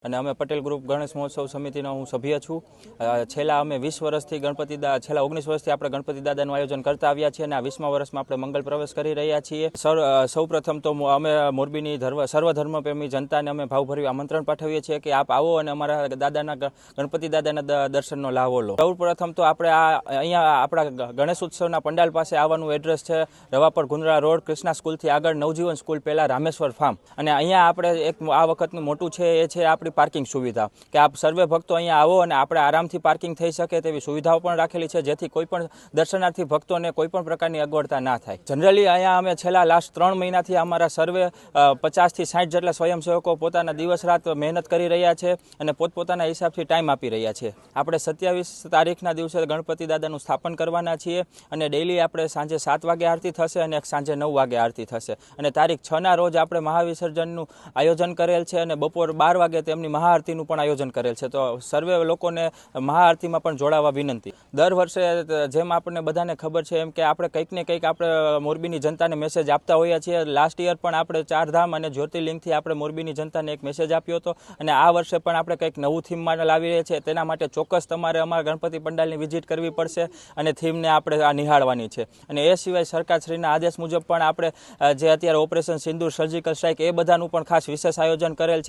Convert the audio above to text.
અને અમે પટેલ ગ્રુપ ગણેશ મહોત્સવ સમિતિનો હું સભ્ય છું। છેલ્લા અમે 20 વર્ષથી છેલ્લા 19 વર્ષથી આપણે ગણપતિ દાદાનું આયોજન કરતા આવ્યા છીએ અને આ 20મા વર્ષમાં આપણે મંગલ પ્રવેશ કરી રહ્યા છીએ। સૌપ્રથમ તો અમે મોરબીની સર્વધર્મ પ્રેમી જનતાને અમે ભાવભર્યું આમંત્રણ પાઠવીએ છીએ કે આપ આવો અને અમારા ગણપતિ દાદાના દર્શનનો લાવો લો। સૌપ્રથમ તો આપણે અહીંયા આપણા ગણેશ ઉત્સવના પંડાલ પાસે આવવાનું એડ્રેસ છે રવાપર ગુંદરા રોડ, કૃષ્ણા સ્કૂલથી આગળ નવજીવન સ્કૂલ પહેલા રામેશ્વર ફાર્મ। અને અહીંયા આપણે એક આ વખતનું મોટું છે એ છે આપણી પાર્કિંગ સુવિધા કે આપ સર્વે ભક્તો અહીંયા આવો અને આપણે આરામથી પાર્કિંગ થઈ શકે તેવી સુવિધાઓ પણ રાખેલી છે જેથી કોઈ પણ દર્શનાર્થી ભક્તોને કોઈ પણ પ્રકારની અગવડતા ના થાય। જનરલી અહીંયા અમે છેલ્લા લાસ્ટ 3 મહિનાથી અમારા સર્વે 50 થી 60 જેટલા સ્વયંસેવકો પોતાના દિવસ રાત મહેનત કરી રહ્યા છે અને પોતપોતાના હિસાબથી ટાઈમ આપી રહ્યા છે। આપણે 27 તારીખના દિવસે ગણપતિ દાદાનું સ્થાપન કરવાના છીએ અને ડેઈલી આપણે સાંજે 7 વાગે આરતી થશે અને સાંજે 9 વાગે આરતી થશે અને તારીખ 6ના રોજ આપણે મહાવિસર્જનનું આયોજન કરેલ છે અને બપોર 12 વાગે તેમની મહાઆરતીનું પણ આયોજન કરેલ છે। તો સર્વે લોકોને મહાઆરતીમાં પણ જોડાવા વિનંતી। દર વર્ષે જેમ આપણને બધાને ખબર છે એમ કે આપણે કંઈક ને કંઈક આપણે મોરબીની જનતાને મેસેજ આપતા હોઈએ છીએ। લાસ્ટ યર પણ આપણે 4 ધામ અને જ્યોતિર્લિંગથી આપણે મોરબીની જનતાને એક મેસેજ આપ્યો હતો અને આ વર્ષે પણ આપણે કંઈક નવું થીમમાં લાવી રહ્યા છીએ। તેના માટે ચોક્કસ તમારે અમારા ગણપતિ પંડાલની વિઝિટ કરવી પડશે અને થીમને આપણે આ નિહાળવાની છે। અને એ સિવાય સરકારશ્રીના આદેશ મુજબ પણ આપણે જે અત્યારે ઓપરેશન સિંદૂર, સર્જિકલ સ્ટ્રાઇક એ બધાનું પણ ખાસ વિશેષ આયોજન કરેલ છે।